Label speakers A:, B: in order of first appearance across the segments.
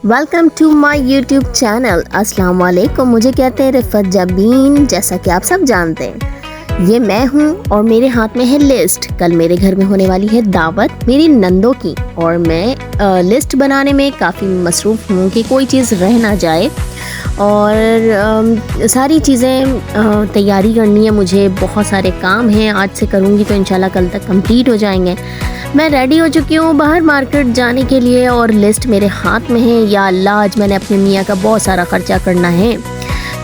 A: Welcome to my YouTube channel. अस्सलाम वालेकुम। मुझे कहते हैं रिफत जबीन। जैसा कि आप सब जानते हैं, ये मैं हूँ और मेरे हाथ में है लिस्ट। कल मेरे घर में होने वाली है दावत मेरी नंदों की और मैं लिस्ट बनाने में काफ़ी मसरूफ़ हूँ कि कोई चीज़ रह ना जाए और सारी चीज़ें तैयारी करनी है। मुझे बहुत सारे काम हैं, आज से करूँगी तो इंशाल्लाह कल तक कंप्लीट हो जाएंगे। मैं रेडी हो चुकी हूँ बाहर मार्केट जाने के लिए और लिस्ट मेरे हाथ में है। या अल्लाह, आज मैंने अपने मियाँ का बहुत सारा ख़र्चा करना है।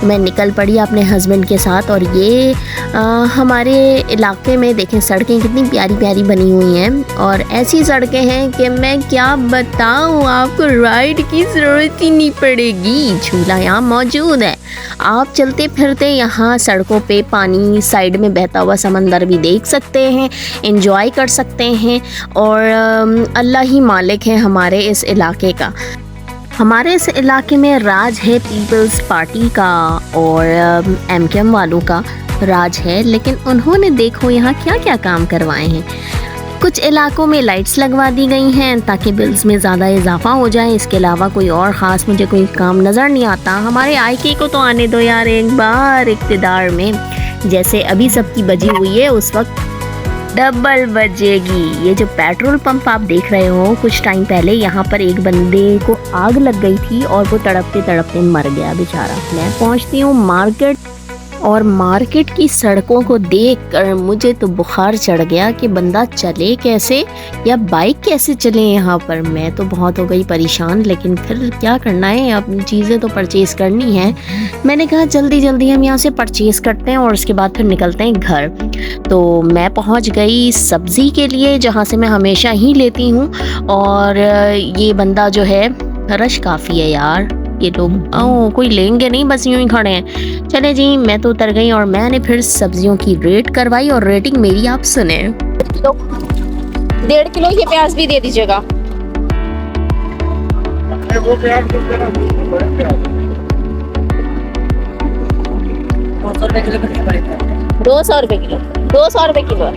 A: मैं निकल पड़ी अपने हस्बैंड के साथ और ये हमारे इलाके में देखें सड़कें कितनी प्यारी प्यारी बनी हुई हैं और ऐसी सड़कें हैं कि मैं क्या बताऊँ आपको, राइड की ज़रूरत ही नहीं पड़ेगी। झूला यहाँ मौजूद है, आप चलते फिरते यहाँ सड़कों पे पानी, साइड में बहता हुआ समंदर भी देख सकते हैं, एंजॉय कर सकते हैं। और अल्लाह ही मालिक है हमारे इस इलाके का। हमारे इस इलाके में राज है पीपल्स पार्टी का और एमकेएम वालों का राज है, लेकिन उन्होंने देखो यहाँ क्या क्या काम करवाए हैं। कुछ इलाकों में लाइट्स लगवा दी गई हैं ताकि बिल्स में ज़्यादा इजाफा हो जाए। इसके अलावा कोई और ख़ास मुझे कोई काम नज़र नहीं आता। हमारे आईके को तो आने दो यार एक बार इक़्तिदार में। जैसे अभी सबकी बजी हुई है, उस वक्त डबल बजेगी। ये जो पेट्रोल पंप आप देख रहे हो, कुछ टाइम पहले यहाँ पर एक बंदे को आग लग गई थी और वो तड़पते तड़पते मर गया बेचारा। मैं पहुँचती हूँ मार्केट और मार्केट की सड़कों को देखकर मुझे तो बुखार चढ़ गया कि बंदा चले कैसे या बाइक कैसे चले यहाँ पर। मैं तो बहुत हो गई परेशान, लेकिन फिर क्या करना है, अपनी चीज़ें तो परचेज़ करनी है। मैंने कहा जल्दी जल्दी हम यहाँ से परचेज़ करते हैं और उसके बाद फिर निकलते हैं घर। तो मैं पहुँच गई सब्ज़ी के लिए, जहाँ से मैं हमेशा ही लेती हूँ। और ये बंदा जो है, रश काफ़ी है यार, ये लोग कोई लेंगे नहीं, बस यूं ही खड़े हैं। चले जी, मैं तो उतर गई और मैंने फिर सब्जियों की रेट करवाई और रेटिंग मेरी आप सुने।
B: 1.5 किलो ये प्याज भी दे दीजिएगा। वो प्याज 200 रुपए किलो, 200 रुपए किलो।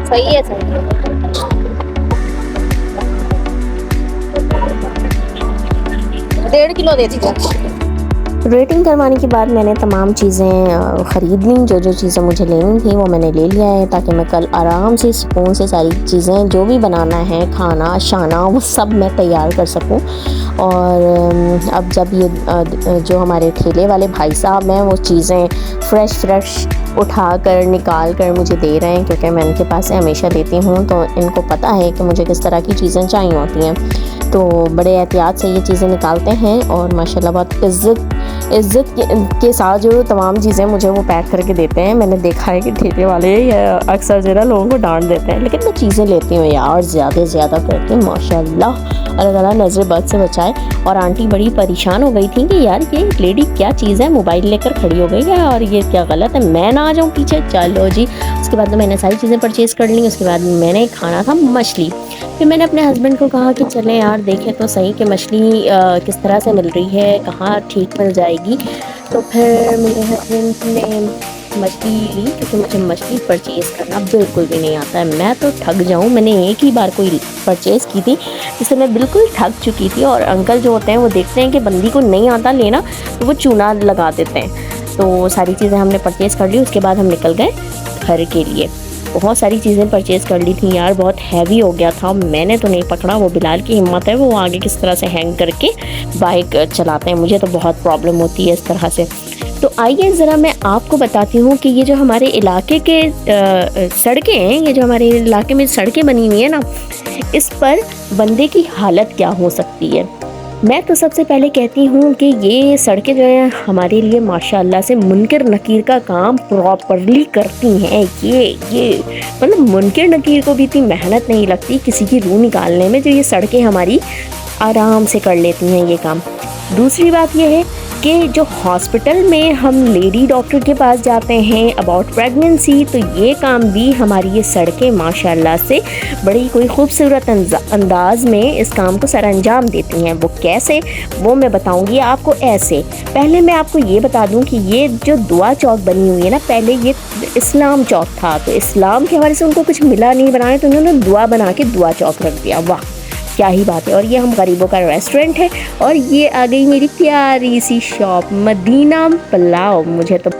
B: सही है, सही है। 1.5 किलो दे दीजिए।
A: रेटिंग करवाने के बाद मैंने तमाम चीज़ें ख़रीद ली। जो जो चीज़ें मुझे लेनी थी वो मैंने ले लिया है ताकि मैं कल आराम से सुकून से सारी चीज़ें जो भी बनाना है, खाना शाना, वो सब मैं तैयार कर सकूं। और अब जब ये जो हमारे ठेले वाले भाई साहब हैं वो चीज़ें फ्रेश उठा कर निकाल कर मुझे दे रहे हैं, क्योंकि मैं इनके पास से हमेशा लेती हूँ तो इनको पता है कि मुझे किस तरह की चीज़ें चाहिए होती हैं। तो बड़े एहतियात से ये चीज़ें निकालते हैं और माशाल्लाह बहुत इज़्ज़त के साथ जो तमाम चीज़ें मुझे वो पैक करके देते हैं। मैंने देखा है कि ठेले वाले अक्सर ज़रा लोगों को डांट देते हैं, लेकिन मैं चीज़ें लेती हूँ यार ज़्यादा से ज़्यादा करके। माशाल्लाह, अल्लाह ताला नज़र बद से बचाए। और आंटी बड़ी परेशान हो गई थी कि यार ये लेडी क्या चीज़ है, मोबाइल लेकर खड़ी हो गई है और ये क्या गलत है, मैं ना आ जाऊँ पीछे। चलो जी, उसके बाद तो मैंने सारी चीज़ें परचेज़ कर ली। उसके बाद मैंने खाना था मछली। फिर मैंने अपने हस्बैंड को कहा कि चलें यार देखें तो सही कि मछली किस तरह से मिल रही है, कहाँ ठीक मिल जाएगी। तो फिर मेरे हस्बैंड ने मछली ली, क्योंकि मुझे मछली परचेज़ करना बिल्कुल भी नहीं आता है। मैं तो ठग जाऊँ, मैंने एक ही बार कोई परचेज़ की थी जिससे मैं बिल्कुल ठग चुकी थी। और अंकल जो होते हैं वो देखते हैं कि बंदी को नहीं आता लेना तो वो चूना लगा देते हैं। तो सारी चीज़ें हमने परचेज़ कर ली। उसके बाद हम निकल गए घर के लिए। बहुत सारी चीज़ें परचेज़ कर ली थी यार, बहुत हैवी हो गया था। मैंने तो नहीं पकड़ा, वो बिलाल की हिम्मत है, वो आगे किस तरह से हैंग करके बाइक चलाते हैं। मुझे तो बहुत प्रॉब्लम होती है इस तरह से। तो आइए ज़रा मैं आपको बताती हूँ कि ये जो हमारे इलाके के सड़कें हैं, ये जो हमारे इलाके में सड़कें बनी हुई हैं ना, इस पर बंदे की हालत क्या हो सकती है। मैं तो सबसे पहले कहती हूँ कि ये सड़कें जो हैं हमारे लिए माशाअल्लाह से मुनकर नकीर का काम प्रॉपरली करती हैं। ये मतलब मुनकर नकीर को भी इतनी मेहनत नहीं लगती किसी की रूह निकालने में, जो ये सड़कें हमारी आराम से कर लेती हैं ये काम। दूसरी बात ये है कि जो हॉस्पिटल में हम लेडी डॉक्टर के पास जाते हैं अबाउट प्रेगनेंसी, तो ये काम भी हमारी ये सड़कें माशाल्लाह से बड़ी कोई खूबसूरत अंदाज में इस काम को सरअंजाम देती हैं। वो कैसे, वो मैं बताऊंगी आपको। ऐसे पहले मैं आपको ये बता दूं कि ये जो दुआ चौक बनी हुई है ना, पहले ये इस्लाम चौक था, तो इस्लाम के हवाले से उनको कुछ मिला नहीं बनाने, तो उन्होंने दुआ बना के दुआ चौक रख दिया। वाह, क्या ही बात है। और ये हम गरीबों का रेस्टोरेंट है और ये आ गई मेरी प्यारी सी शॉप मदीना पुलाव। मुझे तो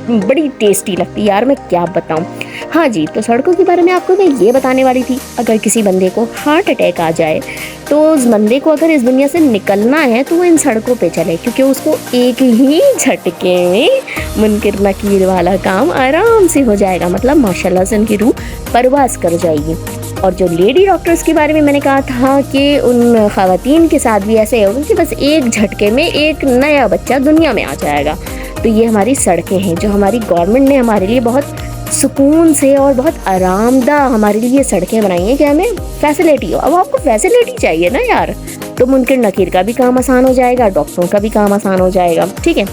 A: बड़ी टेस्टी लगती है यार, मैं क्या बताऊं। हाँ जी, तो सड़कों के बारे में आपको मैं ये बताने वाली थी, अगर किसी बंदे को हार्ट अटैक आ जाए तो उस बंदे को अगर इस दुनिया से निकलना है तो वो इन सड़कों पे चले, क्योंकि उसको एक ही झटके में मुनकिर नकीर वाला काम आराम से हो जाएगा। मतलब माशाल्लाह से उनकी रूह परवास कर जाएगी। और जो लेडी डॉक्टर्स के बारे में मैंने कहा था कि उन ख़वातीन के साथ भी ऐसे होगा कि बस एक झटके में एक नया बच्चा दुनिया में आ जाएगा। तो ये हमारी सड़कें हैं जो हमारी गवर्नमेंट ने हमारे लिए बहुत सुकून से और बहुत आरामदा हमारे लिए सड़कें बनाई हैं कि हमें फैसिलिटी हो। अब आपको फैसिलिटी चाहिए ना यार, तो मुनकिर नकीर का भी काम आसान हो जाएगा, डॉक्टरों का भी काम आसान हो जाएगा, ठीक है।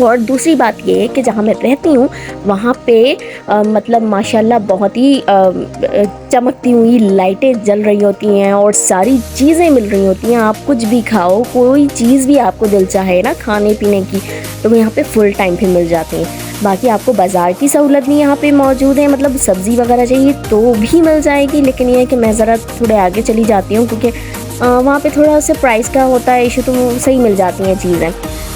A: और दूसरी बात ये है कि जहाँ मैं रहती हूँ वहाँ पे मतलब माशाल्लाह बहुत ही चमकती हुई लाइटें जल रही होती हैं और सारी चीज़ें मिल रही होती हैं। आप कुछ भी खाओ, कोई चीज़ भी आपको दिल चाहे ना खाने पीने की, तो वो यहाँ पे फुल टाइम पे मिल जाती हैं। बाकी आपको बाज़ार की सहूलत नहीं यहाँ पे मौजूद है, मतलब सब्ज़ी वगैरह चाहिए तो भी मिल जाएगी, लेकिन ये है कि मैं ज़रा थोड़े आगे चली जाती हूँ क्योंकि वहाँ पे थोड़ा सा प्राइस का होता है इशू, तो सही मिल जाती हैं चीज़ें।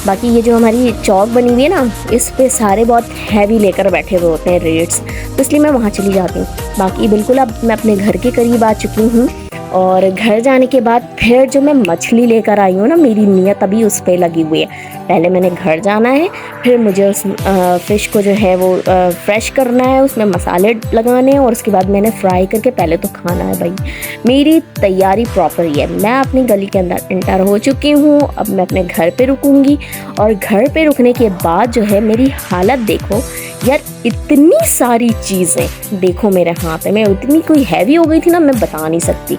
A: बाकी ये जो हमारी चौक बनी हुई है ना, इस पे सारे बहुत हैवी लेकर बैठे हुए होते हैं रेट्स, तो इसलिए मैं वहाँ चली जाती हूँ। बाकी बिल्कुल अब मैं अपने घर के करीब आ चुकी हूँ और घर जाने के बाद फिर जो मैं मछली लेकर आई हूँ ना, मेरी नीयत अभी उस पर लगी हुई है। पहले मैंने घर जाना है, फिर मुझे उस फ़िश को जो है वो फ्रेश करना है, उसमें मसाले लगाने हैं और उसके बाद मैंने फ्राई करके पहले तो खाना है। भाई मेरी तैयारी प्रॉपर ही है। मैं अपनी गली के अंदर एंटर हो चुकी हूँ, अब मैं अपने घर पे रुकूंगी और घर पे रुकने के बाद जो है मेरी हालत देखो यार, इतनी सारी चीज़ें देखो मेरे हाथ में, इतनी कोई हैवी हो गई थी ना, मैं बता नहीं सकती।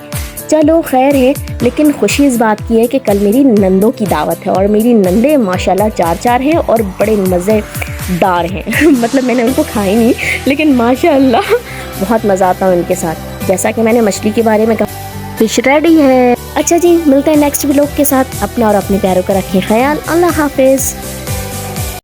A: चलो खैर है, लेकिन खुशी इस बात की है कि कल मेरी नंदों की दावत है और मेरी नंदे माशाल्लाह 4 हैं और बड़े मज़ेदार हैं। मतलब मैंने उनको खाई नहीं, लेकिन माशाल्लाह बहुत मज़ा आता है उनके साथ। जैसा कि मैंने मछली के बारे में कहा, फिश रेडी है। अच्छा जी, मिलते हैं नेक्स्ट व्लॉग के साथ। अपना और अपने प्यारों का रखें ख्याल। अल्लाह हाफिज़।